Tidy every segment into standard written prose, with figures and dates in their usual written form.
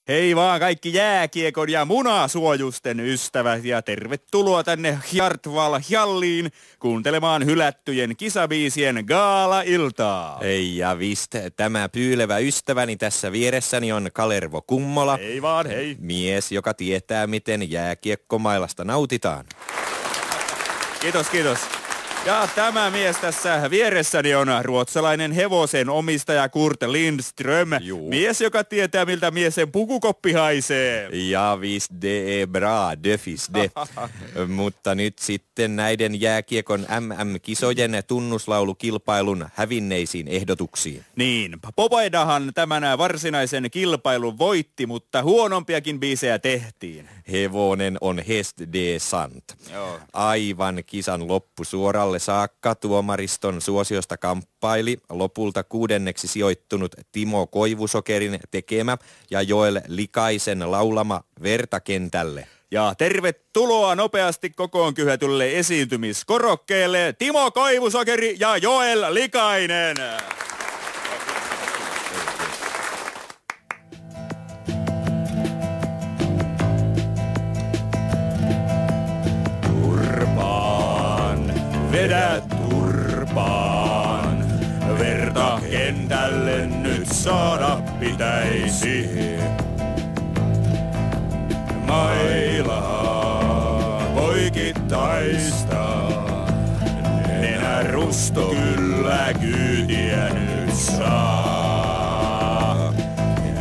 Hei vaan kaikki jääkiekon ja munasuojusten ystävät ja tervetuloa tänne Hjartval Hjalliin kuuntelemaan hylättyjen kisabiisien gaala-iltaa. Hei ja vist, tämä pyylevä ystäväni tässä vieressäni on Kalervo Kummola. Hei vaan, hei. Mies, joka tietää miten jääkiekkomailasta nautitaan. Kiitos, kiitos. Ja tämä mies tässä vieressäni on ruotsalainen hevosen omistaja Kurt Lindström. Juu. Mies, joka tietää miltä miesen pukukoppi haisee. Ja visst, det är bra, det finns det. Mutta nyt sitten näiden jääkiekon MM-kisojen tunnuslaulukilpailun hävinneisiin ehdotuksiin. Niin, Popaidahan tämän varsinaisen kilpailun voitti, mutta huonompiakin biisejä tehtiin. Hevonen on häst, det är sant. Joo. Aivan kisan loppusuoralle saakka tuomariston suosiosta kamppaili lopulta 6. sijoittunut Timo Koivusokerin tekemä ja Joel Likaisen laulama Verta kentälle. Ja tervetuloa nopeasti kokoon kyhätylle esiintymiskorokkeelle Timo Koivusokeri ja Joel Likainen. Turpaan, vedä turpaan, verta kentälle nyt saada pitäisi. Mailaa poikittaista, nenä rusto kyllä kyytiä nyt saa.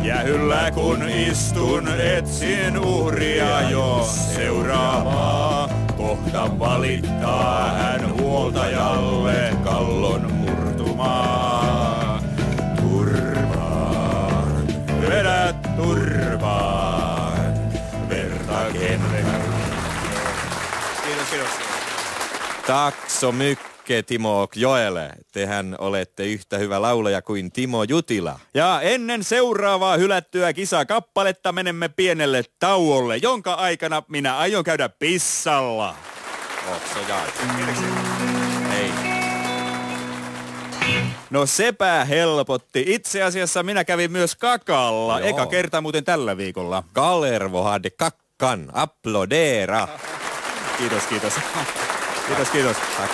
Ja hyllä kun istun etsin uhria jo seuraavaa, kohta valittaa hän huoltajalle kallon murtumaa. Turvaan, vedä turvaan, verta kentälle. Kiitos, kiitos. Tack så mycket Timo och Joel. Tehän olette yhtä hyvä laulaja kuin Timo Jutila. Ja ennen seuraavaa hylättyä kisakappaletta menemme pienelle tauolle, jonka aikana minä aion käydä pissalla. Också jag. Hei. No sepä helpotti. Itse asiassa minä kävin myös kakalla. Joo. Eka kerta muuten tällä viikolla. Kalervo hade kackan. Applådera. Kiitos, kiitos. Kiitos, kiitos. Tack.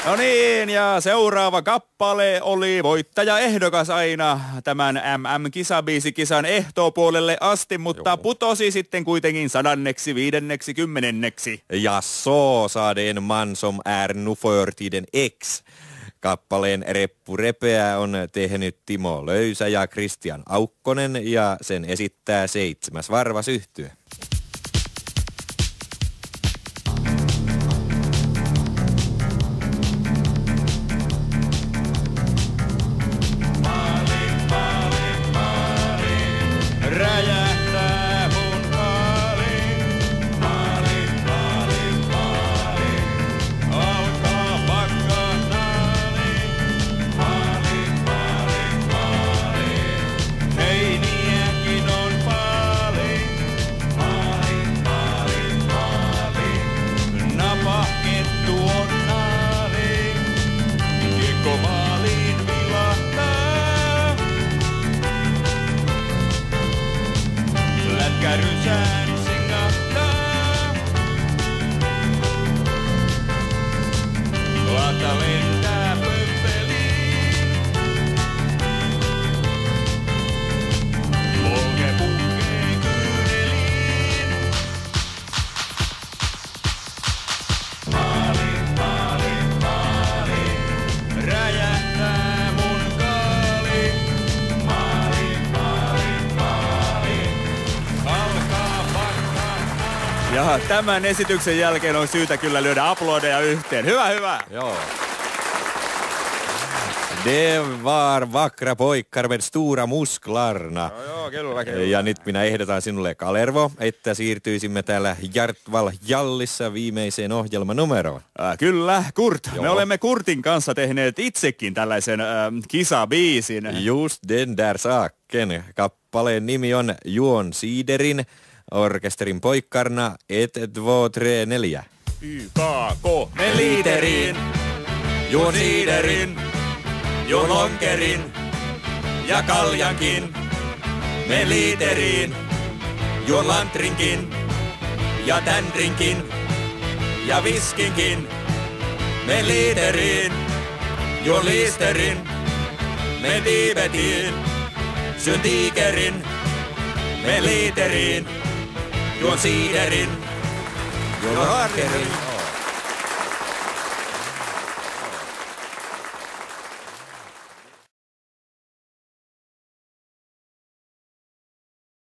No niin, ja seuraava kappale oli voittajaehdokas aina tämän MM-kisabiisikisan ehtoopuolelle asti, mutta Joo. putosi sitten kuitenkin 150. Ja så sa det en man som är nu för tiden ex. Kappaleen Reppu Repeä on tehnyt Timo Löysä ja Kristian Aukkonen ja sen esittää 7. Varvasyhtye. Räjähtää mun maali, maali, maali, maali. Alkaa pakkanaali, maali, maali, maali. Heiniäkin on paali, maali, maali, maali. Napakettu on naali, kiekko maaliin vilahtaa. Lätkärysään singahtaa. Lata lentää pömpeliin. Polke pukkee kyyneliin. Maali, maali, maali. Räjähtää mun kaali. Maali, maali, maali. Ja tämän esityksen jälkeen on syytä kyllä lyödä aplodeja yhteen. Hyvä, hyvä. Joo. Det var vackra pojkar med stora musklarna. Joo, kyllä, kyllä. Ja nyt minä ehdotan sinulle, Kalervo, että siirtyisimme täällä Hjartval Hjallissa viimeiseen ohjelmanumeroon. Kyllä, Kurt. Joo. Me olemme Kurtin kanssa tehneet itsekin tällaisen kisabiisin. Just den där saken. Kappaleen nimi on Juon Siiderin, orkesterin poikkarna 1, 2, 3, 4. YKK. Me liiterin, Juon Siiderin, Juon Lonkerin ja Kaljankin. Me liiteriin, Juon lantrinkin ja tän drinkin ja viskinkin. Me liiteriin, juon liisterin. Me Tiibetiin, syön tiikerin. Me liiteriin, juon siiderin. Juon harkerin.